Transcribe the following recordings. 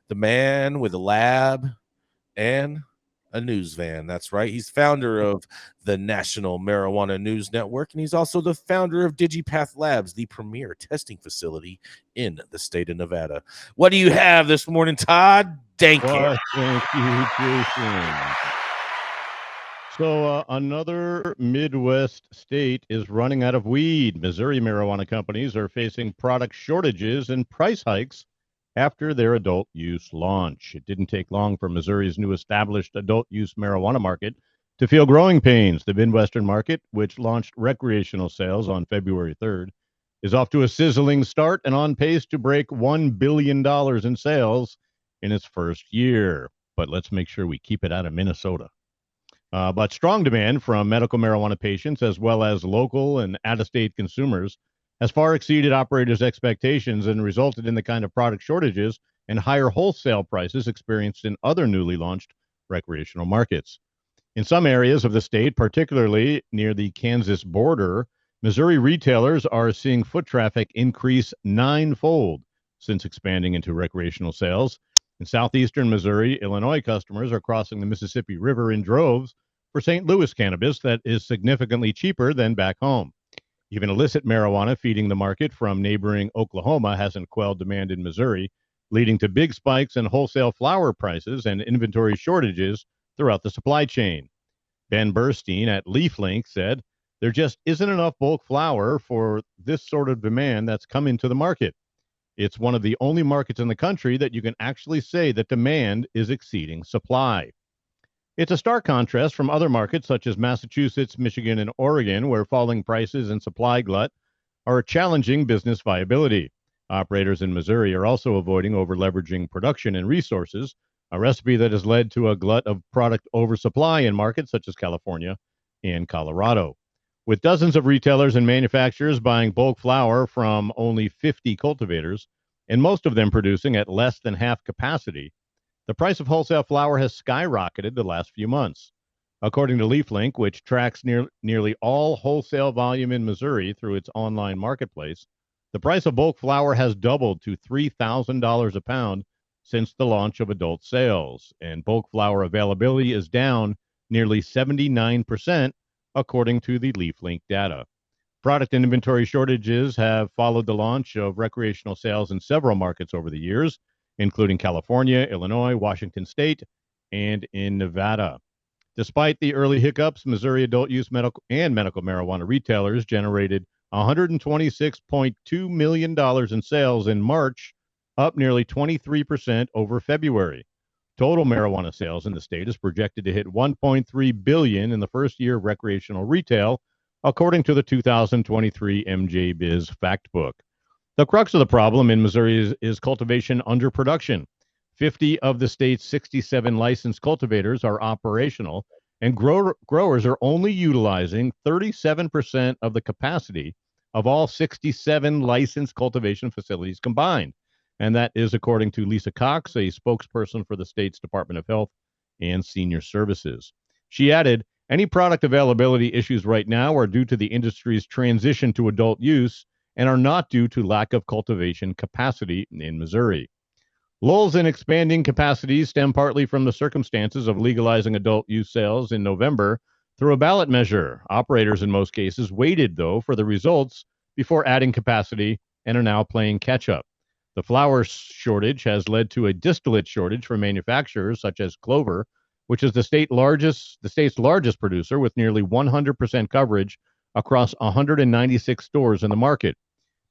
the man with a lab and a news van. That's right. He's founder of the National Marijuana News Network, and he's also the founder of DigiPath Labs, the premier testing facility in the state of Nevada. What do you have this morning, Todd Denkin? Well, thank you, Jason. So another Midwest state is running out of weed. Missouri marijuana companies are facing product shortages and price hikes after their adult use launch. It didn't take long for Missouri's new established adult use marijuana market to feel growing pains. The Midwestern market, which launched recreational sales on February 3rd, is off to a sizzling start and on pace to break $1 billion in sales in its first year. But let's make sure we keep it out of Minnesota. But strong demand from medical marijuana patients as well as local and out-of-state consumers has far exceeded operators' expectations and resulted in the kind of product shortages and higher wholesale prices experienced in other newly launched recreational markets. In some areas of the state, particularly near the Kansas border, Missouri retailers are seeing foot traffic increase ninefold since expanding into recreational sales. In southeastern Missouri, Illinois customers are crossing the Mississippi River in droves for St. Louis cannabis that is significantly cheaper than back home. Even illicit marijuana feeding the market from neighboring Oklahoma hasn't quelled demand in Missouri, leading to big spikes in wholesale flower prices and inventory shortages throughout the supply chain. Ben Burstein at LeafLink said, "There just isn't enough bulk flower for this sort of demand that's come into the market. It's one of the only markets in the country that you can actually say that demand is exceeding supply." It's a stark contrast from other markets such as Massachusetts, Michigan, and Oregon, where falling prices and supply glut are challenging business viability. Operators in Missouri are also avoiding over-leveraging production and resources, a recipe that has led to a glut of product oversupply in markets such as California and Colorado. With dozens of retailers and manufacturers buying bulk flower from only 50 cultivators, and most of them producing at less than half capacity, the price of wholesale flower has skyrocketed the last few months. According to LeafLink, which tracks nearly all wholesale volume in Missouri through its online marketplace, the price of bulk flower has doubled to $3,000 a pound since the launch of adult sales, and bulk flower availability is down nearly 79%, according to the LeafLink data. Product and inventory shortages have followed the launch of recreational sales in several markets over the years, including California, Illinois, Washington State, and in Nevada. Despite the early hiccups, Missouri adult use medical marijuana retailers generated $126.2 million in sales in March, up nearly 23% over February. Total marijuana sales in the state is projected to hit $1.3 billion in the first year of recreational retail, according to the 2023 MJ Biz Fact Book. The crux of the problem in Missouri is cultivation underproduction. 50 of the state's 67 licensed cultivators are operational, and growers are only utilizing 37% of the capacity of all 67 licensed cultivation facilities combined. And that is according to Lisa Cox, a spokesperson for the state's Department of Health and Senior Services. She added, "Any product availability issues right now are due to the industry's transition to adult use and are not due to lack of cultivation capacity in Missouri." Lulls in expanding capacities stem partly from the circumstances of legalizing adult use sales in November through a ballot measure. Operators in most cases waited, though, for the results before adding capacity and are now playing catch-up. The flower shortage has led to a distillate shortage for manufacturers such as Clover, which is the state's largest producer with nearly 100% coverage across 196 stores in the market.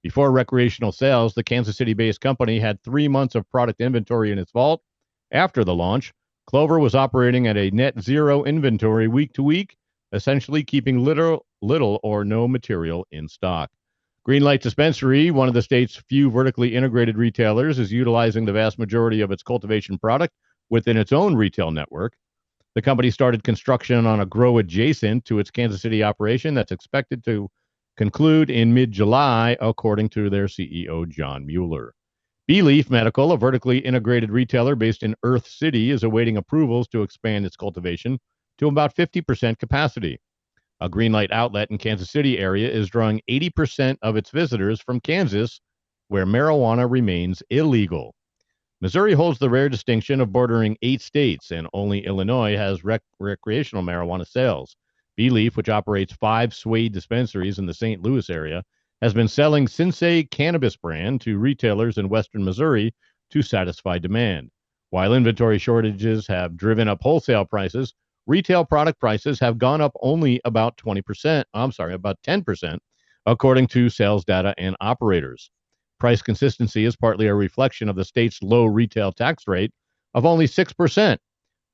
Before recreational sales, the Kansas City-based company had 3 months of product inventory in its vault. After the launch, Clover was operating at a net zero inventory week to week, essentially keeping little or no material in stock. Greenlight Dispensary, one of the state's few vertically integrated retailers, is utilizing the vast majority of its cultivation product within its own retail network. The company started construction on a grow adjacent to its Kansas City operation that's expected to conclude in mid-July, according to their CEO, John Mueller. B-Leaf Medical, a vertically integrated retailer based in Earth City, is awaiting approvals to expand its cultivation to about 50% capacity. A Greenlight outlet in Kansas City area is drawing 80% of its visitors from Kansas, where marijuana remains illegal. Missouri holds the rare distinction of bordering 8 states, and only Illinois has recreational marijuana sales. Beleaf, which operates 5 Suede dispensaries in the St. Louis area, has been selling Sensei cannabis brand to retailers in western Missouri to satisfy demand. While inventory shortages have driven up wholesale prices, retail product prices have gone up only about 20%, about 10%, according to sales data and operators. Price consistency is partly a reflection of the state's low retail tax rate of only 6%,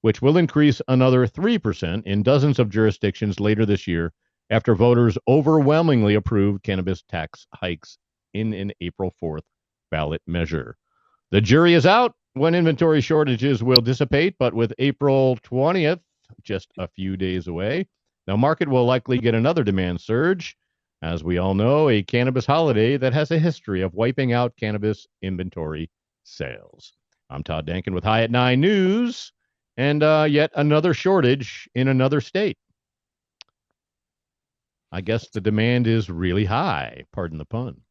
which will increase another 3% in dozens of jurisdictions later this year after voters overwhelmingly approved cannabis tax hikes in an April 4th ballot measure. The jury is out when inventory shortages will dissipate, but with April 20th just a few days away, the market will likely get another demand surge. As we all know, a cannabis holiday that has a history of wiping out cannabis inventory sales. I'm Todd Denkin with High at 9 News, and yet another shortage in another state. I guess the demand is really high, pardon the pun.